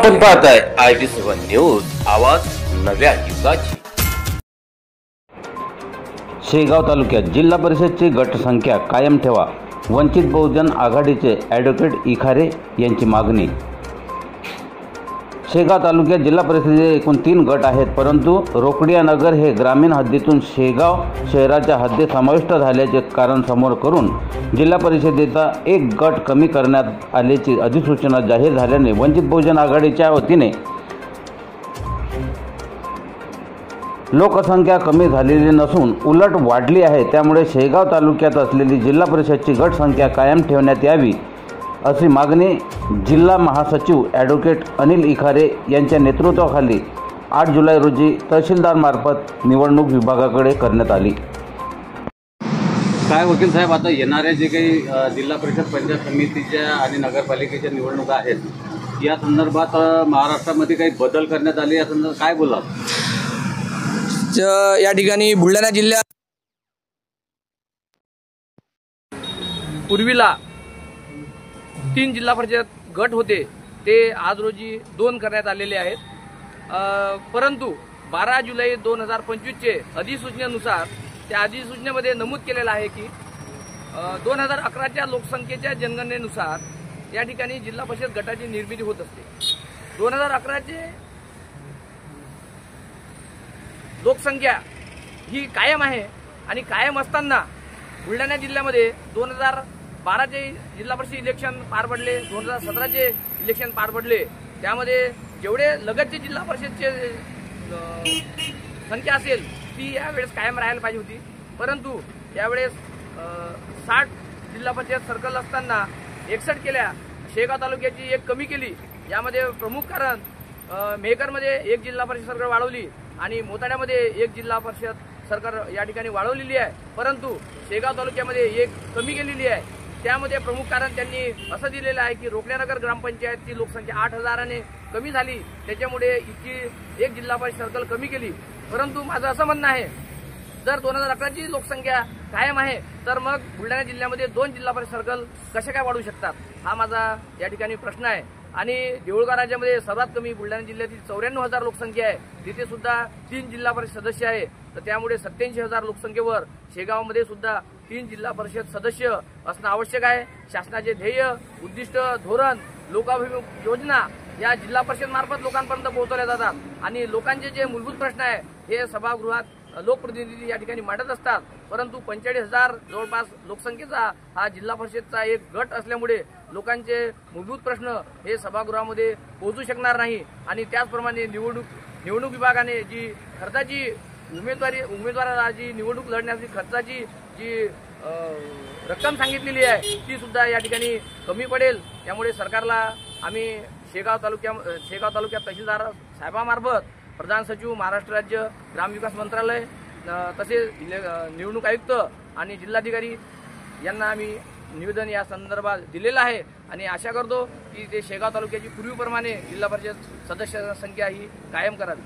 आपण पाहताय IB7 news, आवाज नव्या युगाची। शेगाव तालुक्यात जिल्हा परिषदची गटसंख्या कायम ठेवा, वंचित बहुजन आघाडीचे ॲडव्होकेट इखारे यांची मागणी। शेगाव तालुक्यात जिल्हा परिषदेचे एकूण 3 गट आहेत, परंतु रोकडिया नगर हे ग्रामीण हद्दीतून शेगाव शहराच्या हद्दीत समाविष्ट झाल्याचे कारण समोर करून जिल्हा परिषदेचा एक गट कमी करण्यात आल्याची अधिसूचना जाहीर झाल्याने वंचित बहुजन आघाडीच्या वतीने लोकसंख्या कमी झालेली नसून उलट वाढली आहे। त्यामुळे शेगाव तालुक्यात असलेली जिल्हा परिषदची गटसंख्या कायम ठेवण्यात यावी अशी मागणी जिल्हा महासचिव ॲडव्होकेट अनिल इखारे यांच्या नेतृत्वाखाली 8 जुलै रोजी तहसीलदारमार्फत निवडणूक विभागाकडे करण्यात आली। काय वकील साहेब, आता येणाऱ्या जे काही जिल्हा परिषद पंचायत समितीच्या आणि नगरपालिकेच्या निवडणुका आहेत, या संदर्भात महाराष्ट्रामध्ये काही बदल करण्यात आले, या संदर्भात काय बोला? या ठिकाणी बुलढाणा जिल्ह्यात पूर्वीला 3 जिल्हा परिषद गट होते, ते आज रोजी 2 करण्यात आलेले आहेत। परंतु 12 जुलै 2025चे अधिसूचनेनुसार त्या अधिसूचनेमध्ये नमूद केलेलं आहे की 2011च्या लोकसंख्येच्या जनगणनेनुसार या ठिकाणी जिल्हा परिषद गटाची निर्मिती होत असते। 2011चे लोकसंख्या ही कायम आहे आणि कायम असताना बुलढाणा जिल्ह्यामध्ये 2012चे जिल्हा परिषद इलेक्शन पार पडले, 2017चे इलेक्शन पार पडले, त्यामध्ये जेवढे लगतचे जिल्हा परिषदचे संख्या असेल ती यावेळेस कायम राहायला पाहिजे होती। परंतु यावेळेस 60 जिल्हा परिषद सर्कल असताना 61 केल्या, शेगाव तालुक्याची 1 कमी केली। यामध्ये प्रमुख कारण मेहकरमध्ये 1 जिल्हा परिषद सर्कल वाढवली आणि मोताड्यामध्ये 1 जिल्हा परिषद सरकार या ठिकाणी वाढवलेली आहे, परंतु शेगाव तालुक्यामध्ये 1 कमी केलेली आहे। त्यामध्ये प्रमुख कारण त्यांनी असं दिलेलं आहे की रोकड्यानगर ग्रामपंचायतची लोकसंख्या 8000ने कमी झाली, त्याच्यामुळे इतकी 1 जिल्हा परिषद सर्कल कमी केली। परंतु माझं असं म्हणणं आहे, जर 2011ची लोकसंख्या कायम आहे तर मग बुलढाणा जिल्ह्यामध्ये 2 जिल्हा परिषद सर्कल कसे काय वाढू शकतात, हा माझा या ठिकाणी प्रश्न आहे। आणि देऊळगाव राज्यामध्ये सर्वात कमी बुलढाणा जिल्ह्यातील 94,000 लोकसंख्या आहे, तिथे सुद्धा 3 जिल्हा परिषद सदस्य आहे, तर त्यामुळे 87,000 लोकसंख्येवर शेगावमध्ये सुद्धा 3 जिल्हा परिषद सदस्य असणं आवश्यक आहे। शासनाचे ध्येय, उद्दिष्ट, धोरण, लोकाभिमुख योजना या जिल्हा परिषद मार्फत लोकांपर्यंत पोहोचवल्या जातात आणि लोकांचे जे मूलभूत प्रश्न आहे हे सभागृहात लोकप्रतिनिधी या ठिकाणी मांडत असतात। परंतु 45,000 जवळपास लोकसंख्येचा हा जिल्हा परिषदचा एक गट असल्यामुळे लोकांचे मूलभूत प्रश्न हे सभागृहामध्ये पोहोचू शकणार नाही आणि त्याचप्रमाणे निवडणूक विभागाने जी खर्चाची उमेदवाराला जी निवडणूक लढण्याची खर्चाची जी रक्कम सांगितलेली आहे ती सुद्धा या ठिकाणी कमी पडेल। त्यामुळे सरकारला आम्ही शेगाव तालुक्यात तहसीलदार साहेबांमार्फत प्रधान सचिव, महाराष्ट्र राज्य ग्रामविकास मंत्रालय, तसेच निवडणूक आयुक्त आणि जिल्हाधिकारी यांना आम्ही निवेदन या संदर्भात दिलेलं आहे आणि आशा करतो की ते शेगाव तालुक्याची पूर्वीप्रमाणे जिल्हा परिषद सदस्यांची संख्या ही कायम करावी।